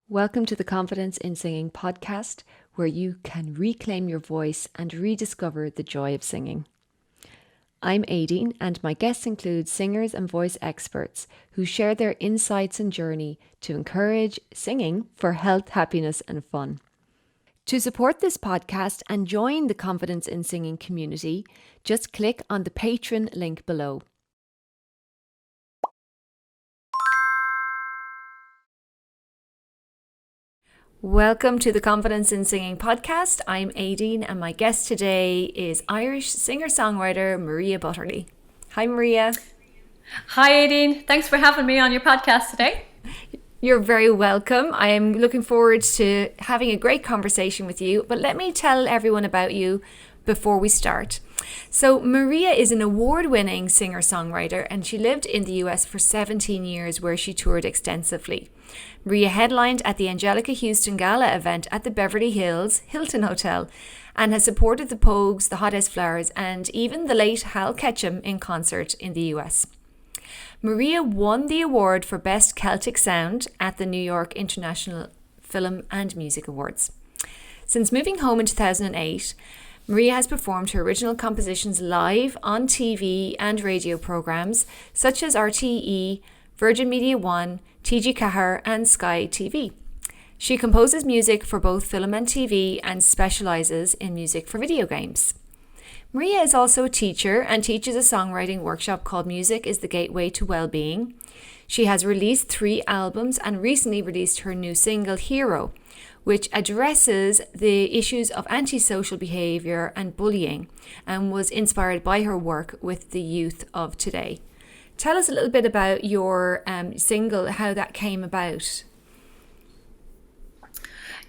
Welcome to the Confidence in Singing podcast, where you can reclaim your voice and rediscover the joy of singing. I'm Aideen, and my guests include singers and voice experts who share their insights and journey to encourage singing for health, happiness, and fun. To support this podcast and join the Confidence in Singing community, just click on the Patreon link below. Welcome to the Confidence in Singing podcast. I'm Aideen, and my guest today is Irish singer-songwriter Maria Butterly. Hi, Maria. Hi, Aideen. Thanks for having me on your podcast today. You're very welcome. I am looking forward to having a great conversation with you, but let me tell everyone about you before we start. So Maria is an award-winning singer-songwriter, and she lived in the US for 17 years where she toured extensively. Maria headlined at the Angelica Heuston Gala Event at the Beverly Hills Hilton Hotel and has supported the Pogues, the Hot House Flowers, and even the late Hal Ketchum in concert in the US. Maria won the award for Best Celtic Sound at the New York International Film and Music Awards. Since moving home in 2008, Maria has performed her original compositions live on TV and radio programmes such as RTE, Virgin Media One, TG4 and SKY TV. She composes music for both film and TV and specialises in music for video games. Maria is also a teacher and teaches a songwriting workshop called Music is the Gateway to Wellbeing. She has released 3 albums and recently released her new single, Hero, which addresses the issues of antisocial behaviour and bullying and was inspired by her work with the youth of today. Tell us a little bit about your single, how that came about.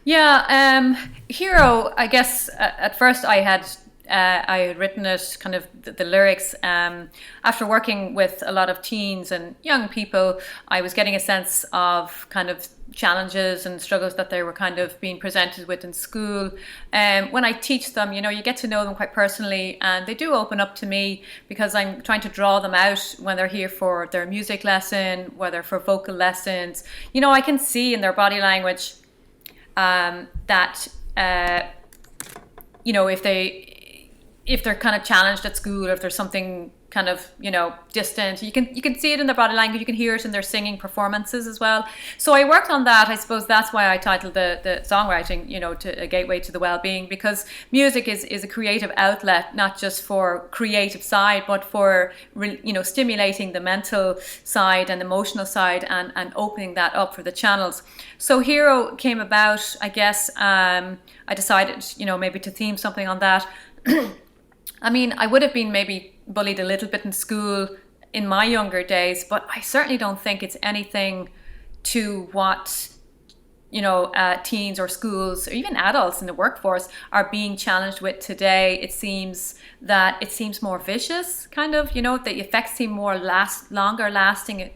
Hero, I guess at first I had written it, kind of the lyrics, after working with a lot of teens and young people. I was getting a sense of kind of challenges and struggles that they were kind of being presented with in school. When I teach them, you get to know them quite personally, and they do open up to me because I'm trying to draw them out when they're here for their music lesson, whether for vocal lessons. I can see in their body language that if they're kind of challenged at school, or if there's something kind of, distant, you can see it in their body language, you can hear it in their singing performances as well. So I worked on that. I suppose that's why I titled the songwriting, to a gateway to the well-being, because music is a creative outlet, not just for creative side, but for, stimulating the mental side and emotional side and opening that up for the channels. So Hero came about, I guess, I decided, maybe to theme something on that. I mean, I would have been maybe bullied a little bit in school in my younger days, but I certainly don't think it's anything to what, teens or schools or even adults in the workforce are being challenged with today. It seems more vicious, kind of, the effects seem more longer lasting,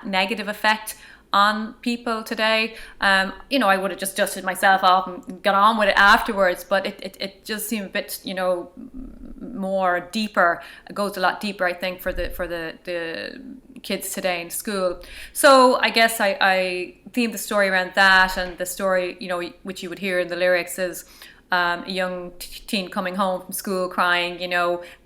negative effect on people today. I would have just dusted myself off and got on with it afterwards, but it just seemed a bit, more deeper. It goes a lot deeper, I think, for the kids today in school. So I guess I themed the story around that, and the story, which you would hear in the lyrics is a young teen coming home from school crying,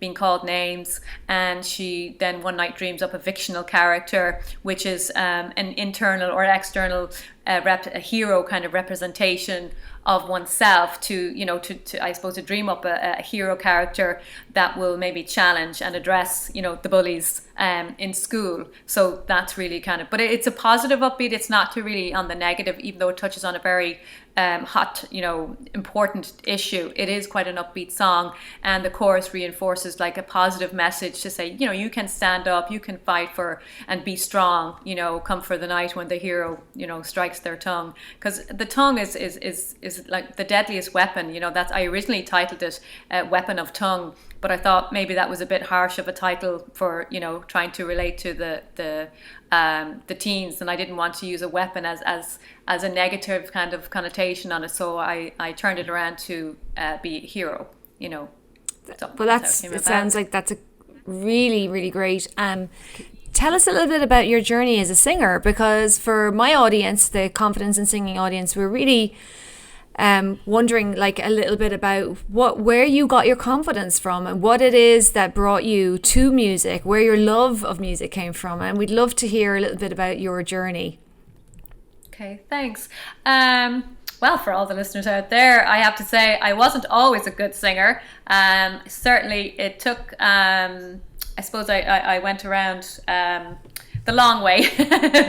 being called names, and she then one night dreams up a fictional character, which is an internal or external a hero kind of representation of oneself, to I suppose to dream up a hero character that will maybe challenge and address the bullies in school. So that's really kind of, but it's a positive upbeat. It's not too really on the negative, even though it touches on a very hot, important issue. It is quite an upbeat song, and the chorus reinforces like a positive message to say, you can stand up, you can fight for and be strong, come for the night when the hero, strikes their tongue, because the tongue is like the deadliest weapon. I originally titled it Weapon of Tongue, but I thought maybe that was a bit harsh of a title for, trying to relate to the teens, and I didn't want to use a weapon as a negative kind of connotation on it. So I turned it around to be a hero, So well, it sounds like that's a really, really great. tell us a little bit about your journey as a singer, because for my audience, the confidence in singing audience, we're really wondering like a little bit about where you got your confidence from and what it is that brought you to music, where your love of music came from. And we'd love to hear a little bit about your journey. Okay, thanks. Well, for all the listeners out there, I have to say I wasn't always a good singer. Certainly it took, I suppose I went around the long way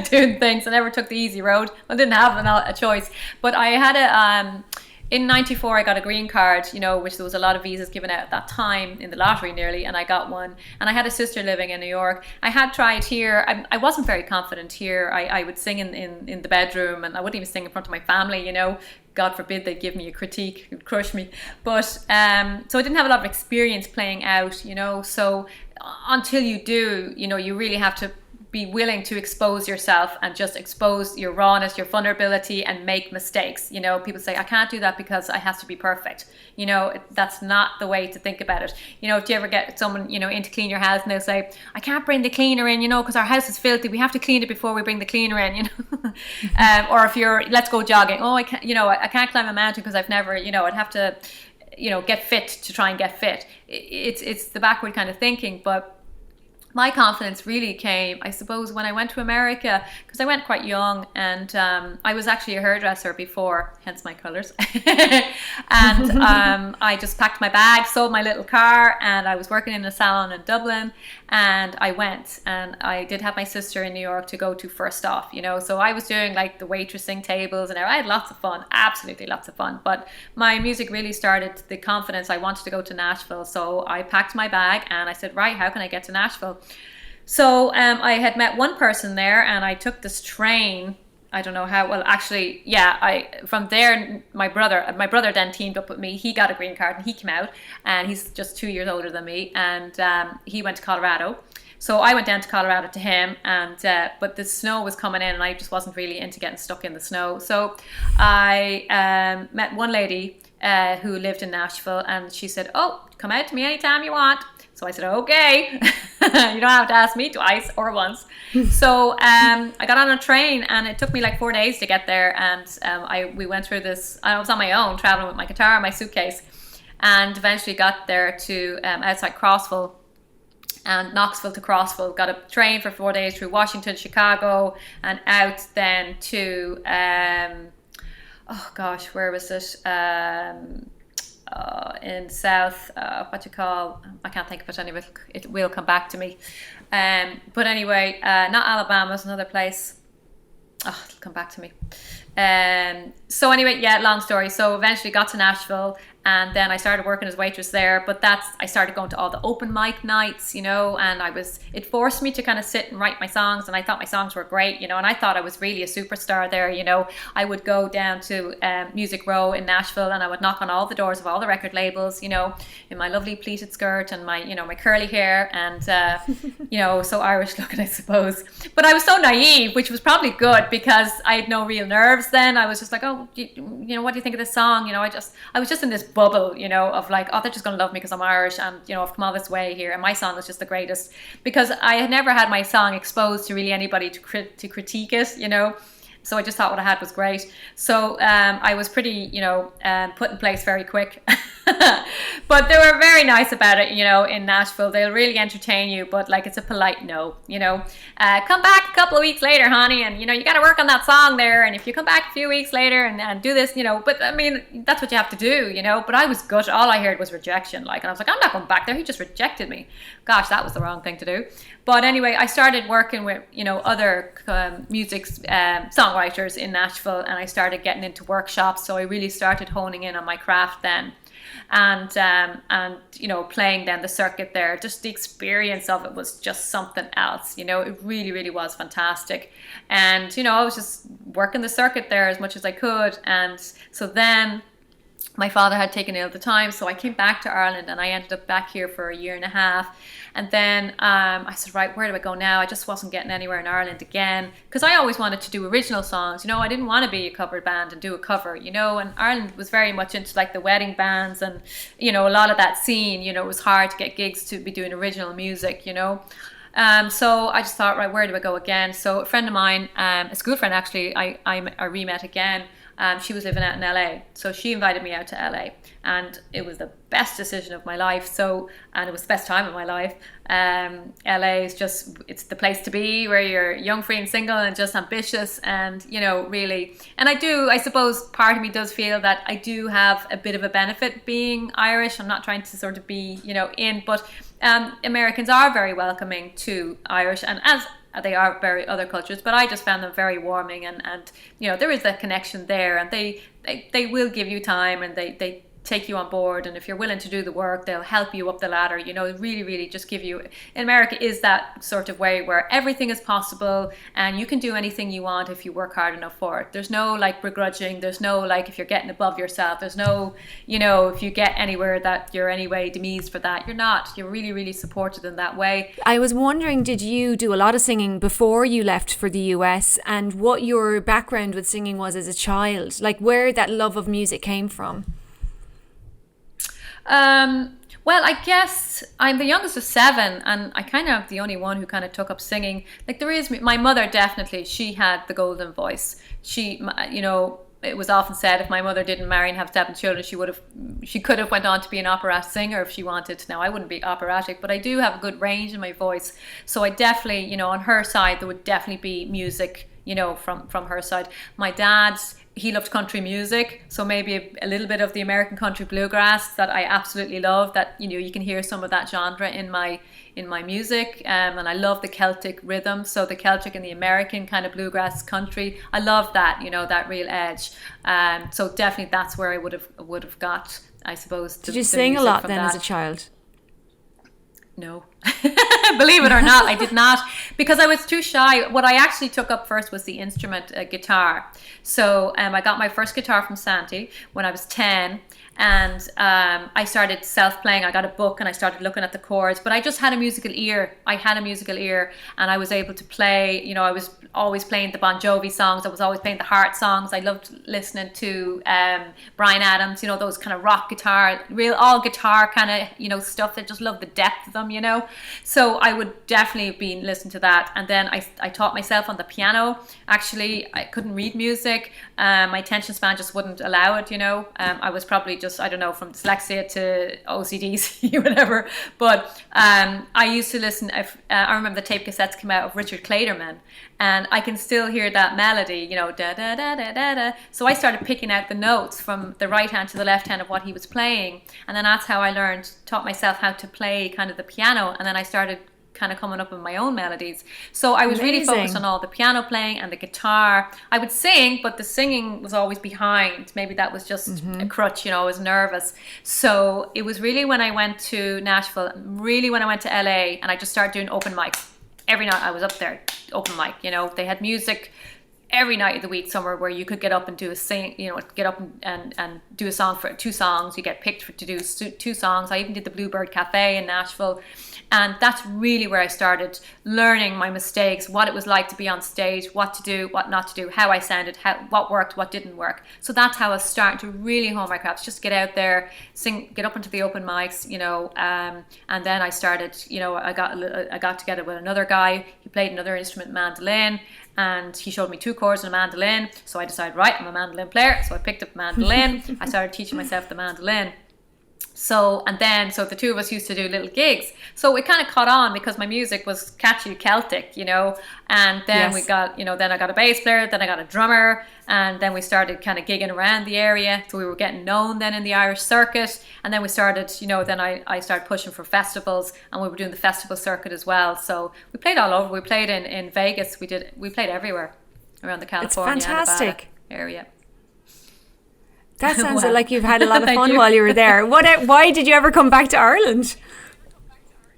doing things. I never took the easy road. I didn't have a choice. But I had in '94 I got a green card, you know, which there was a lot of visas given out at that time in the lottery nearly, and I got one. And I had a sister living in New York. I had tried here. I wasn't very confident here. I would sing in the bedroom, and I wouldn't even sing in front of my family, you know. God forbid they'd give me a critique, it would crush me. But so I didn't have a lot of experience playing out, you know. So until you do, you know, you really have to be willing to expose yourself and just expose your rawness, your vulnerability, and make mistakes. You know, people say, I can't do that because I have to be perfect. You know, that's not the way to think about it. You know, if you ever get someone, you know, in to clean your house and they'll say, I can't bring the cleaner in, you know, because our house is filthy. We have to clean it before we bring the cleaner in, you know. Or if you're, let's go jogging. Oh, I can't, you know, I can't climb a mountain because I've never, you know, I'd have to, you know, get fit to try and get fit. It's the backward kind of thinking, but my confidence really came, I suppose, when I went to America, because I went quite young, and I was actually a hairdresser before, hence my colours. And I just packed my bag, sold my little car, and I was working in a salon in Dublin, and I went, and I did have my sister in New York to go to first off, you know, so I was doing like the waitressing tables, and I had lots of fun, absolutely lots of fun, but my music really started the confidence. I wanted to go to Nashville, so I packed my bag, and I said, right, how can I get to Nashville? So I had met one person there, and I took this train. I don't know how. Well, actually, yeah. From there, my brother then teamed up with me. He got a green card, and he came out, and he's just 2 years older than me, and he went to Colorado. So I went down to Colorado to him, and but the snow was coming in, and I just wasn't really into getting stuck in the snow. So I met one lady who lived in Nashville, and she said, "Oh, come out to me anytime you want." So I said, okay, you don't have to ask me twice or once. So I got on a train, and it took me like 4 days to get there. And we went through this, I was on my own, traveling with my guitar and my suitcase, and eventually got there to outside Crossville, and Knoxville to Crossville. Got a train for 4 days through Washington, Chicago, and out then to, oh gosh, where was it? In South, what you call, I can't think of it anyway, it will come back to me. But anyway, not Alabama, it's another place. Oh, it'll come back to me. So anyway, yeah, long story. So eventually got to Nashville, and then I started working as a waitress there. But I started going to all the open mic nights, you know, and it forced me to kind of sit and write my songs, and I thought my songs were great, you know, and I thought I was really a superstar there, you know. I would go down to Music Row in Nashville, and I would knock on all the doors of all the record labels, you know, in my lovely pleated skirt and my, you know, my curly hair, and you know, so Irish looking, I suppose. But I was so naive, which was probably good, because I had no real nerves then. I was just like, oh, you know, what do you think of this song? You know, I was just in this bubble, you know, of like, oh, they're just gonna love me because I'm Irish, and you know, I've come all this way here, and my song was just the greatest, because I had never had my song exposed to really anybody to critique it, you know. So I just thought what I had was great. So I was pretty, you know, put in place very quick. But they were very nice about it, you know, in Nashville. They'll really entertain you, but like, it's a polite no, you know. Come back a couple of weeks later, honey, and you know, you got to work on that song there. And if you come back a few weeks later and do this, you know, but I mean, that's what you have to do, you know. But I was gutted. All I heard was rejection. Like, and I was like, I'm not going back there. He just rejected me. Gosh, that was the wrong thing to do. But anyway, I started working with, you know, other music songwriters in Nashville, and I started getting into workshops. So I really started honing in on my craft then. And you know, playing then the circuit there, just the experience of it was just something else, you know. It really, really was fantastic. And you know, I was just working the circuit there as much as I could. And so then my father had taken ill at the time, so I came back to Ireland, and I ended up back here for a year and a half. And then I said, right, where do I go now? I just wasn't getting anywhere in Ireland again, because I always wanted to do original songs, you know. I didn't want to be a cover band and do a cover, you know. And Ireland was very much into like the wedding bands and, you know, a lot of that scene, you know. It was hard to get gigs to be doing original music, you know. So I just thought, right, where do I go again? So a friend of mine, a school friend actually, I re-met again. She was living out in LA, so she invited me out to LA, and it was the best decision of my life. And it was the best time of my life. LA is it's the place to be, where you're young, free and single and just ambitious, and really. And I suppose part of me does feel that I do have a bit of a benefit being Irish. I'm not trying to sort of be but Americans are very welcoming to Irish, and as they are very other cultures, but I just found them very warming, and there is that connection there, and they will give you time, and they take you on board, and if you're willing to do the work, they'll help you up the ladder. Really just give you. In America is that sort of way where everything is possible, and you can do anything you want if you work hard enough for it. There's no begrudging. There's no if you're getting above yourself. There's no if you get anywhere that you're anyway demised for that. You're not. You're really supported in that way. I was wondering, did you do a lot of singing before you left for the US, and what your background with singing was as a child, where that love of music came from? Well, I guess I'm the youngest of 7, and I kind of am the only one who kind of took up singing. My mother definitely, she had the golden voice. She, it was often said if my mother didn't marry and have 7 children, she could have went on to be an opera singer if she wanted. Now, I wouldn't be operatic, but I do have a good range in my voice. So I definitely, on her side, there would definitely be music, from her side. My dad's, he loved country music, so maybe a little bit of the American country bluegrass that I absolutely love. That you can hear some of that genre in my music, and I love the Celtic rhythm. So the Celtic and the American kind of bluegrass country, I love that. That real edge. So definitely that's where I would have got, I suppose. Did you sing a lot then as a child? No. Believe it or not, I did not, because I was too shy. What I actually took up first was the instrument, guitar. So I got my first guitar from Santi when I was 10, and I started self-playing. I got a book and I started looking at the chords, but I just had a musical ear. And I was able to play. I was always playing the Bon Jovi songs. I was always playing the Heart songs. I loved listening to Bryan Adams, those kind of rock guitar, all guitar kind of, stuff. I just love the depth of them, So I would definitely have been listening to that. And then I taught myself on the piano. Actually, I couldn't read music. My attention span just wouldn't allow it, I was probably just, I don't know, from dyslexia to OCD, whatever. But I used to listen, I remember the tape cassettes came out of Richard Clayderman, and I can still hear that melody, da da da da da da. So I started picking out the notes from the right hand to the left hand of what he was playing, and then that's how I taught myself how to play kind of the piano, and then I started kind of coming up with my own melodies. So I was really focused on all the piano playing and the guitar. I would sing, but the singing was always behind. Maybe that was just a crutch, I was nervous. So it was really when I went to Nashville, really when I went to LA, and I just started doing open mics. Every night I was up there, open mic, they had music every night of the week somewhere where you could get up and do get up and do a song for 2 songs. You get picked to do 2 songs. I even did the Bluebird Cafe in Nashville. And that's really where I started learning my mistakes, what it was like to be on stage, what to do, what not to do, how I sounded, what worked, what didn't work. So that's how I was starting to really hone my craft, just get out there, sing, get up into the open mics, and then I started, I got together with another guy. He played another instrument, mandolin, and he showed me 2 chords on a mandolin. So I decided, right, I'm a mandolin player. So I picked up mandolin. I started teaching myself the mandolin. So the 2 of us used to do little gigs. So it kind of caught on because my music was catchy Celtic, and then we got, then I got a bass player, then I got a drummer, and then we started kind of gigging around the area. So we were getting known then in the Irish circuit, and then we started, then I started pushing for festivals, and we were doing the festival circuit as well. So we played all over. We played in Vegas. We played everywhere around the California, it's fantastic. Nevada area. That sounds like you've had a lot of fun while you were there. Why did you ever come back to Ireland?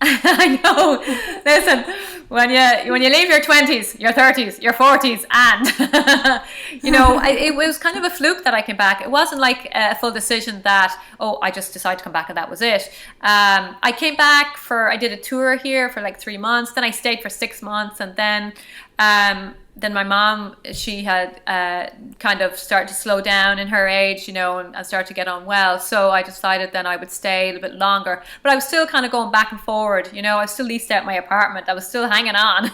I know. Listen, when you leave your 20s, your 30s, your 40s, and it was kind of a fluke that I came back. It wasn't like a full decision that I just decided to come back and that was it. I came back I did a tour here for like 3 months. Then I stayed for 6 months, and then then my mom, she had kind of started to slow down in her age, and start to get on well. So I decided then I would stay a little bit longer. But I was still kind of going back and forward. I still leased out my apartment. I was still hanging on.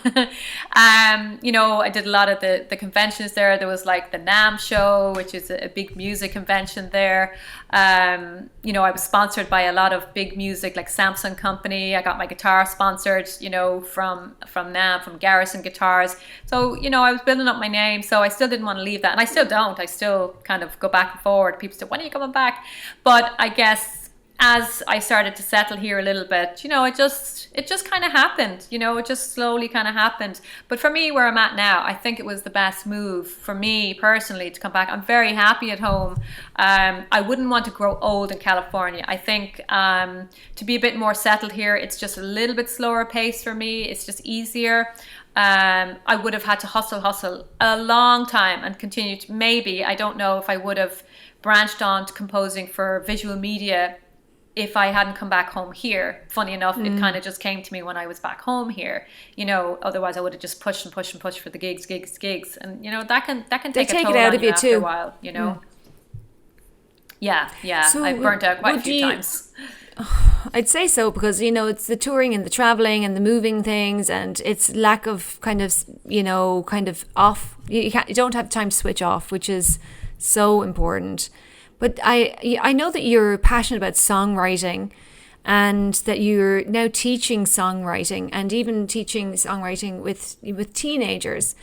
I did a lot of the conventions there. There was like the NAMM show, which is a big music convention there. I was sponsored by a lot of big music, like Samsung Company. I got my guitar sponsored, from NAMM, from Garrison Guitars. So, I was building up my name, so I still didn't want to leave that. And I still don't. I still kind of go back and forward. People say, when are you coming back? But I guess as I started to settle here a little bit, it just kind of happened. It just slowly kind of happened. But for me, where I'm at now, I think it was the best move for me personally to come back. I'm very happy at home. I wouldn't want to grow old in California. I think to be a bit more settled here, it's just a little bit slower pace for me. It's just easier. I would have had to hustle a long time and continue to, maybe, I don't know if I would have branched on to composing for visual media if I hadn't come back home here. Funny enough, it kind of just came to me when I was back home here. Otherwise I would have just pushed for the gigs. And that can take a toll on you after a while, Yeah. So I've burnt out quite a few times. I'd say so, because it's the touring and the traveling and the moving things, and it's lack of kind of off. You don't have time to switch off, which is so important. But I know that you're passionate about songwriting, and that you're now teaching songwriting, and even teaching songwriting with teenagers.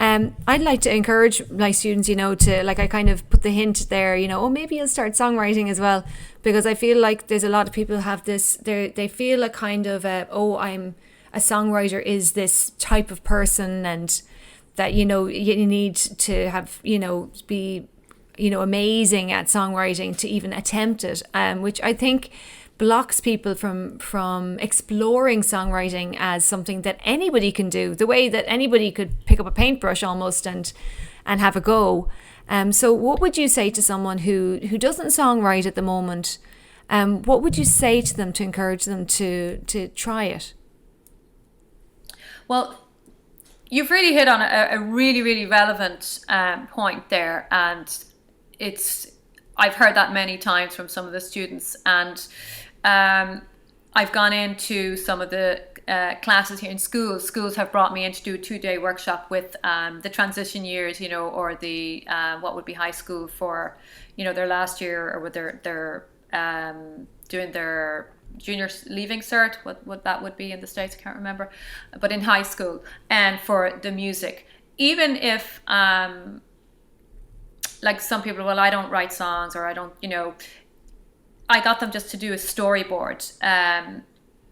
I'd like to encourage my students, to, like, I kind of put the hint there, maybe you'll start songwriting as well, because I feel like there's a lot of people who have this, they feel a kind of, I'm a songwriter is this type of person, and that, you need to have, be, amazing at songwriting to even attempt it, which I think blocks people from exploring songwriting as something that anybody can do, the way that anybody could pick up a paintbrush almost and have a go. So what would you say to someone who doesn't songwrite at the moment? What would you say to them to encourage them to try it? Well, you've really hit on a really, really relevant point there, and I've heard that many times from some of the students, and I've gone into some of the classes here in schools. Schools have brought me in to do a 2-day workshop with the transition years, or the what would be high school for, their last year, or with their doing their junior leaving cert, what that would be in the States, I can't remember, but in high school, and for the music. Even if like some people, well, I don't write songs, or I don't, I got them just to do a storyboard.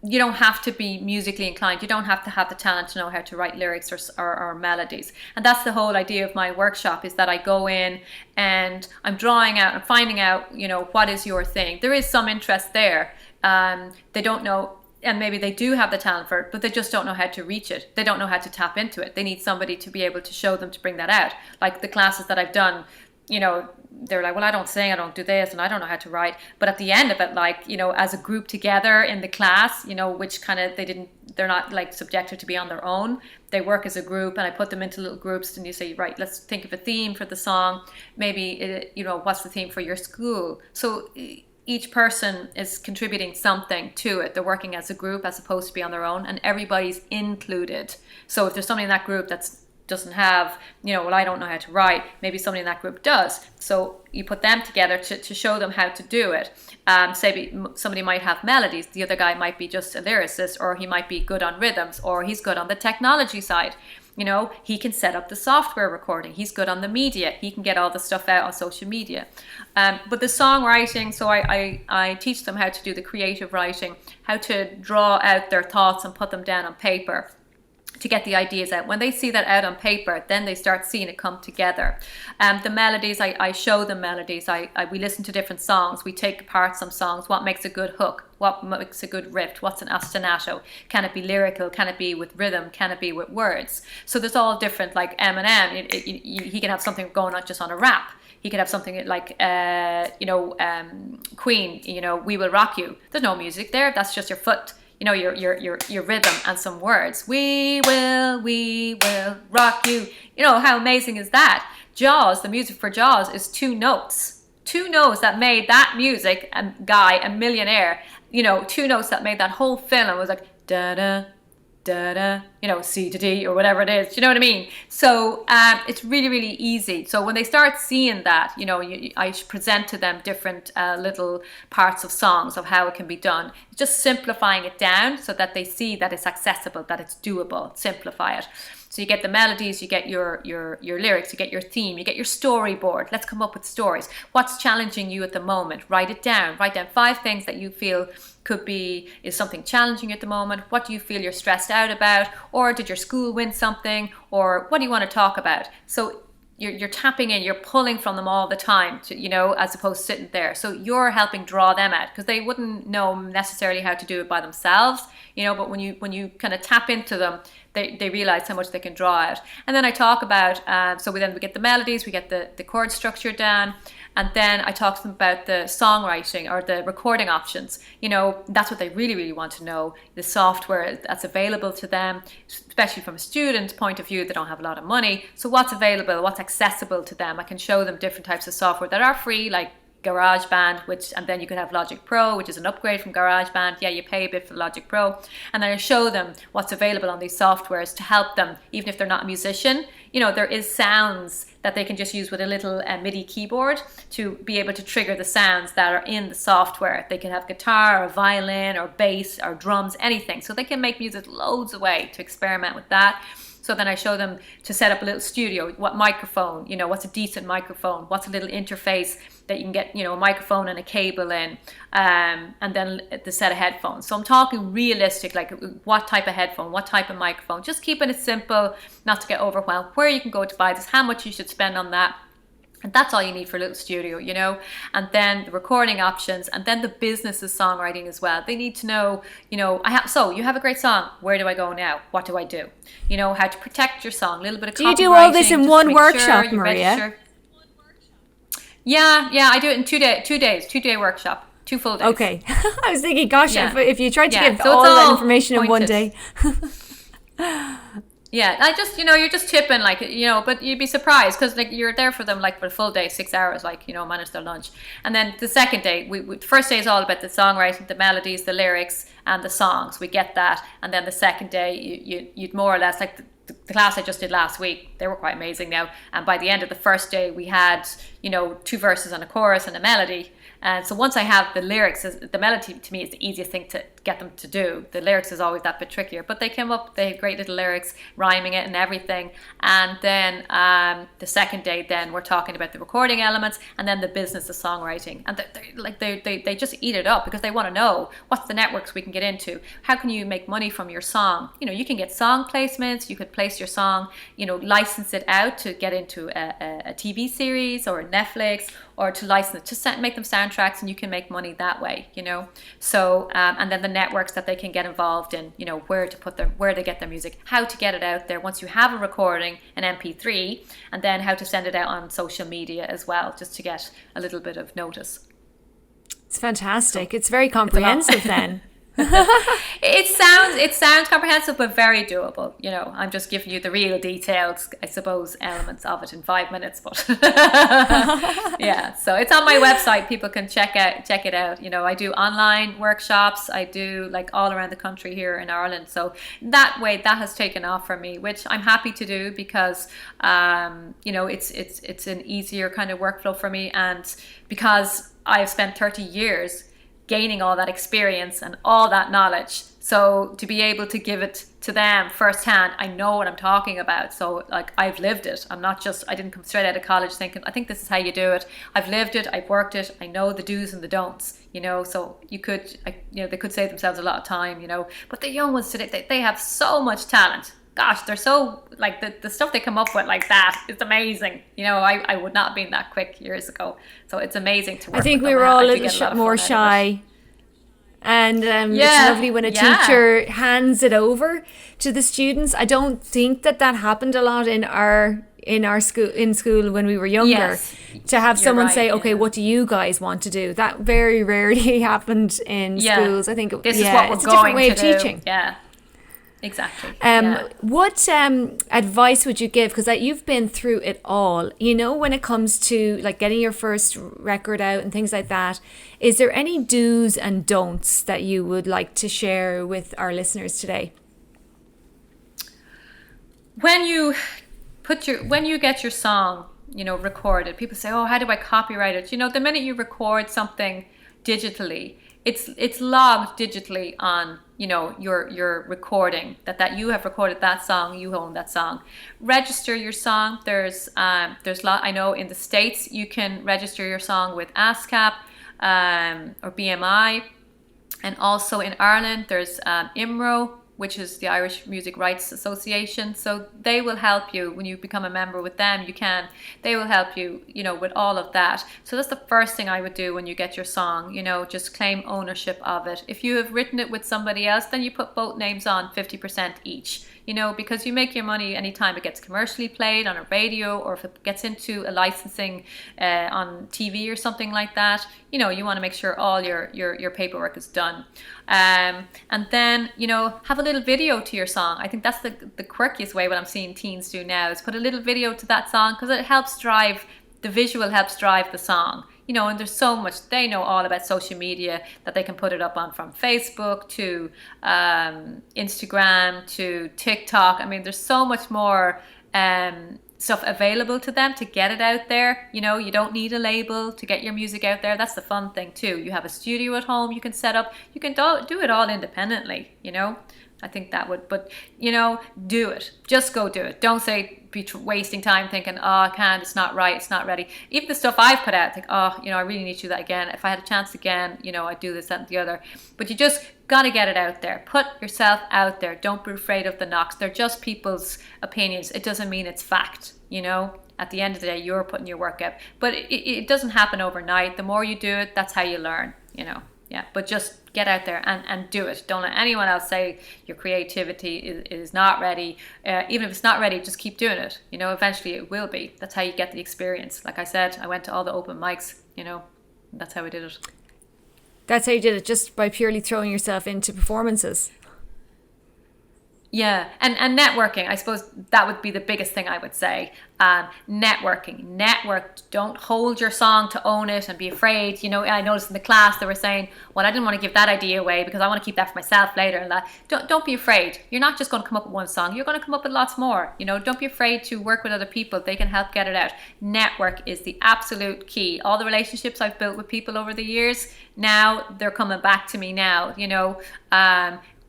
You don't have to be musically inclined. You don't have to have the talent to know how to write lyrics or melodies. And that's the whole idea of my workshop, is that I go in and I'm drawing out and finding out, what is your thing. There is some interest there. They don't know, and maybe they do have the talent for it, but they just don't know how to reach it. They don't know how to tap into it. They need somebody to be able to show them, to bring that out. Like the classes that I've done, they're like, well, I don't sing, I don't do this, and I don't know how to write. But at the end of it, like, as a group together in the class, which kind of they're not like subjected to be on their own. They work as a group, and I put them into little groups, and you say, right, let's think of a theme for the song. Maybe, what's the theme for your school? So each person is contributing something to it. They're working as a group as opposed to be on their own, and everybody's included. So if there's somebody in that group doesn't have, well, I don't know how to write, maybe somebody in that group does. So you put them together to show them how to do it. Say somebody might have melodies, the other guy might be just a lyricist, or he might be good on rhythms, or he's good on the technology side. He can set up the software recording, he's good on the media, he can get all the stuff out on social media. But the songwriting, so I teach them how to do the creative writing, how to draw out their thoughts and put them down on paper, to get the ideas out. When they see that out on paper, then they start seeing it come together. The melodies, I show them melodies. We listen to different songs. We take apart some songs. What makes a good hook? What makes a good riff? What's an ostinato? Can it be lyrical? Can it be with rhythm? Can it be with words? So there's all different, like Eminem, he can have something going on just on a rap. He could have something like, Queen, We Will Rock You. There's no music there. That's just your foot, your rhythm and some words. We will rock you. How amazing is that? Jaws, the music for Jaws is two notes that made that music guy a millionaire. Two notes that made that whole film. It was like da da da da, C to D or whatever it is. Do you know what I mean? So it's really, really easy. So when they start seeing that, I present to them different little parts of songs of how it can be done. Just simplifying it down so that they see that it's accessible, that it's doable. Simplify it. So you get the melodies, you get your lyrics, you get your theme, you get your storyboard. Let's come up with stories. What's challenging you at the moment? Write it down. Write down 5 things that you feel is something challenging at the moment. What do you feel you're stressed out about? Or did your school win something? Or what do you want to talk about? So you're tapping in, you're pulling from them all the time, as opposed to sitting there. So you're helping draw them out, because they wouldn't know necessarily how to do it by themselves, but when you kind of tap into them, they realize how much they can draw out. And then I talk about, so we get the melodies, we get the chord structure down, and then I talk to them about the songwriting or the recording options. That's what they really, really want to know, the software that's available to them, especially from a student's point of view. They don't have a lot of money. So what's available, what's accessible to them? I can show them different types of software that are free, like GarageBand, and then you can have Logic Pro, which is an upgrade from GarageBand. Yeah, you pay a bit for Logic Pro. And then I show them what's available on these softwares to help them, even if they're not a musician. There is sounds that they can just use with a little MIDI keyboard to be able to trigger the sounds that are in the software. They can have guitar or violin or bass or drums, anything. So they can make music loads of ways to experiment with that. So then I show them to set up a little studio, what microphone, what's a decent microphone, what's a little interface that you can get, a microphone and a cable in, and then the set of headphones. So I'm talking realistic, like what type of headphone, what type of microphone, just keeping it simple, not to get overwhelmed, where you can go to buy this, how much you should spend on that. And that's all you need for a little studio, and then the recording options, and then the business of songwriting as well. They need to know, you have a great song. Where do I go now? What do I do? How to protect your song, a little bit of copywriting. Do you do all this in one workshop, Maria? Yeah, I do it in 2 days, 2-day workshop, 2 full days. Okay. I was thinking, gosh, if you tried to give so all that information pointed. in one day. Yeah, I just, you're just tipping, but you'd be surprised, because you're there for them for a full day, 6 hours, manage their lunch. And then the second day, the first day is all about the songwriting, the melodies, the lyrics, and the songs. We get that. And then the second day, you'd more or less, the class I just did last week, they were quite amazing now. And by the end of the first day, we had, 2 verses and a chorus and a melody. And so once I have the lyrics, the melody to me is the easiest thing to get them to do. The lyrics is always that bit trickier, but they had great little lyrics, rhyming it and everything. And then the second day, then we're talking about the recording elements, and then the business of songwriting. And they just eat it up, because they want to know what's the networks we can get into. How can you make money from your song? You can get song placements. You could place your song, license it out to get into a TV series or a Netflix, or to license it, to make them soundtracks, and you can make money that way, So, and then the networks that they can get involved in, where they get their music, how to get it out there once you have a recording, an MP3, and then how to send it out on social media as well, just to get a little bit of notice. It's fantastic. It's very comprehensive then. It sounds comprehensive, but very doable. I'm just giving you the real details, I suppose, elements of it in 5 minutes. But yeah, so it's on my website. People can check it out. I do online workshops. I do all around the country here in Ireland. So that way, that has taken off for me, which I'm happy to do, because it's an easier kind of workflow for me, and because I've spent 30 years gaining all that experience and all that knowledge. So to be able to give it to them firsthand, I know what I'm talking about. So I've lived it. I didn't come straight out of college thinking, I think this is how you do it. I've lived it. I've worked it. I know the do's and the don'ts, so they could save themselves a lot of time, but the young ones today, they have so much talent. Gosh, they're so, the stuff they come up with that, it's amazing. I would not have been that quick years ago. So it's amazing to work with them. I think we were all a little more shy. And it's lovely when a teacher hands it over to the students. I don't think that happened a lot in our in school when we were younger. Yes, to have you're someone right, say, okay, yeah. what do you guys want to do? That very rarely happened in schools. I think this is what we're it's a different going way to of do. teaching. Yeah, exactly. What advice would you give? Because you've been through it all, you know, when it comes to like getting your first record out and things like that. Is there any do's and don'ts that you would like to share with our listeners today? When you get your song, you know, recorded, people say, oh, how do I copyright it? You know, the minute you record something digitally, it's logged digitally on, you know, your recording that you have recorded that song, you own that song. Register your song. There's I know in the States you can register your song with ASCAP or BMI, and also in Ireland there's IMRO, which is the Irish Music Rights Association. So they will help you when you become a member with them. They will help you, you know, with all of that. So that's the first thing I would do when you get your song, you know, just claim ownership of it. If you have written it with somebody else, then you put both names on 50% each, you know, because you make your money anytime it gets commercially played on a radio, or if it gets into a licensing on TV or something like that. You know, you want to make sure all your paperwork is done. And then, you know, have a little video to your song. I think that's the quirkiest way what I'm seeing teens do now, is put a little video to that song, because it helps drive, the visual helps drive the song. You know, and there's so much, they know all about social media that they can put it up on, from Facebook to Instagram to TikTok. I mean, there's so much more stuff available to them to get it out there. You know, you don't need a label to get your music out there. That's the fun thing too. You have a studio at home you can set up. You can do it all independently, you know. I think that would, but you know, do it. Just go do it. Don't be wasting time thinking, oh, I can't, it's not right, it's not ready. Even the stuff I've put out, I think, oh, you know, I really need to do that again. If I had a chance again, you know, I'd do this, that, and the other. But you just got to get it out there. Put yourself out there. Don't be afraid of the knocks. They're just people's opinions. It doesn't mean it's fact, you know. At the end of the day, you're putting your work out. But it doesn't happen overnight. The more you do it, that's how you learn, you know. Yeah, but just get out there and do it. Don't let anyone else say your creativity is not ready. Even if it's not ready, just keep doing it. You know, eventually it will be. That's how you get the experience. Like I said, I went to all the open mics, you know, that's how I did it. That's how you did it, just by purely throwing yourself into performances. Yeah, and networking, I suppose that would be the biggest thing I would say. Network, don't hold your song to own it and be afraid. You know, I noticed in the class they were saying, well, I didn't want to give that idea away because I want to keep that for myself later. And that, don't be afraid. You're not just going to come up with one song, you're going to come up with lots more. You know, don't be afraid to work with other people. They can help get it out. Network is the absolute key. All the relationships I've built with people over the years, now they're coming back to me now, you know.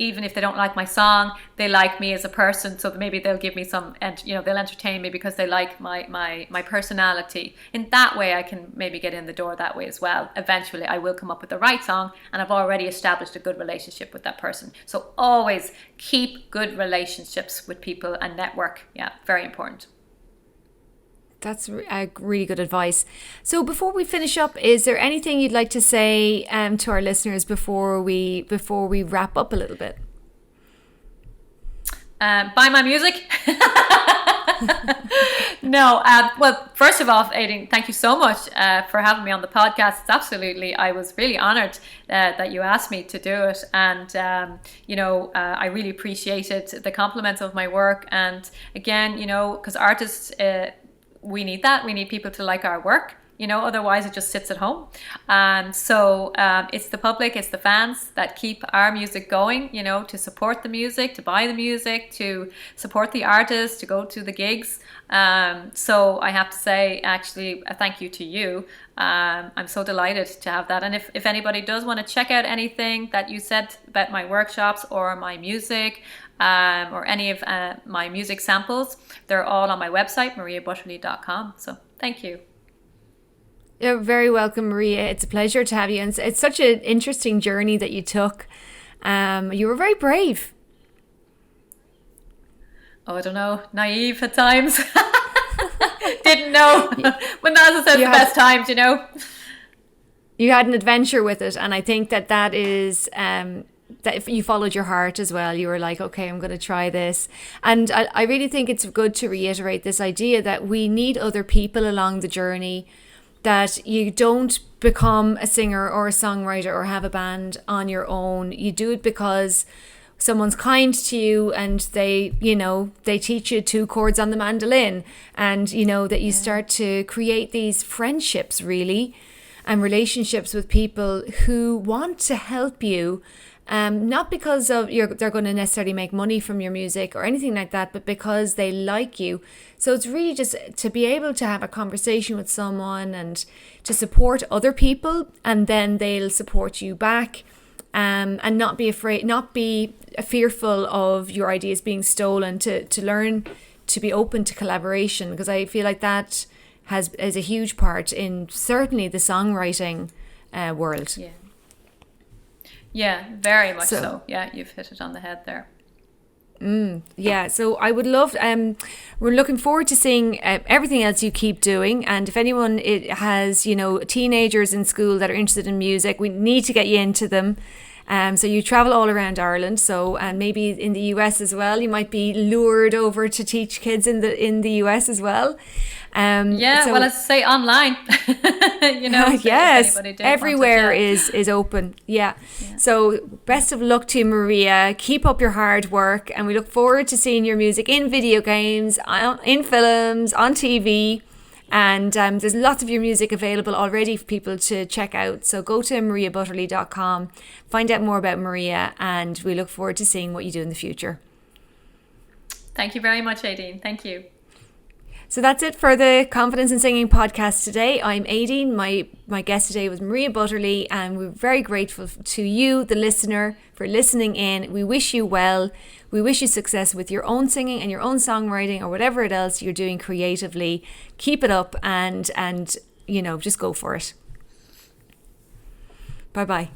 Even if they don't like my song, they like me as a person, so maybe they'll give me some, and you know, they'll entertain me because they like my personality. In that way, I can maybe get in the door that way as well. Eventually, I will come up with the right song, and I've already established a good relationship with that person. So always keep good relationships with people and network. Yeah, very important. That's really good advice. So before we finish up, is there anything you'd like to say to our listeners before we wrap up a little bit? Buy my music. No. Well, first of all, Aideen, thank you so much for having me on the podcast. I was really honoured that you asked me to do it, and you know, I really appreciated the compliments of my work. And again, you know, because artists, we need that. We need people to like our work, you know, otherwise it just sits at home. And so it's the public, it's the fans that keep our music going, you know, to support the music, to buy the music, to support the artists, to go to the gigs. So I have to say, actually, a thank you to you. I'm so delighted to have that. And if anybody does want to check out anything that you said about my workshops or my music, or any of my music samples, they're all on my website, mariabutterly.com. So thank you. You're very welcome, Maria. It's a pleasure to have you. And it's such an interesting journey that you took. You were very brave. Oh, I don't know, naive at times. Didn't know. But as I said, the best times, you know. You had an adventure with it. And I think that is that if you followed your heart as well, you were like, okay, I'm going to try this. And I really think it's good to reiterate this idea that we need other people along the journey, that you don't become a singer or a songwriter or have a band on your own. You do it because someone's kind to you and they teach you 2 chords on the mandolin, and that you start to create these friendships really and relationships with people who want to help you, not because of they're going to necessarily make money from your music or anything like that, but because they like you. So it's really just to be able to have a conversation with someone and to support other people, and then they'll support you back, and not be afraid, not be fearful of your ideas being stolen, to learn to be open to collaboration, because I feel like that is a huge part in certainly the songwriting world. Yeah, very much so. Yeah, you've hit it on the head there. Yeah, so I would love, we're looking forward to seeing everything else you keep doing. And if anyone has, teenagers in school that are interested in music, we need to get you into them. So you travel all around Ireland, and maybe in the US as well. You might be lured over to teach kids in the US as well. Well, let's say online. Yes, everywhere is open. Yeah. So best of luck to you, Maria. Keep up your hard work, and we look forward to seeing your music in video games, in films, on TV. And there's lots of your music available already for people to check out. So go to mariabutterly.com, find out more about Maria, and we look forward to seeing what you do in the future. Thank you very much, Aideen. Thank you. So that's it for the Confidence in Singing podcast today. I'm Aideen. My guest today was Maria Butterly, and we're very grateful to you, the listener, for listening in. We wish you well. We wish you success with your own singing and your own songwriting or whatever else you're doing creatively. Keep it up and just go for it. Bye-bye.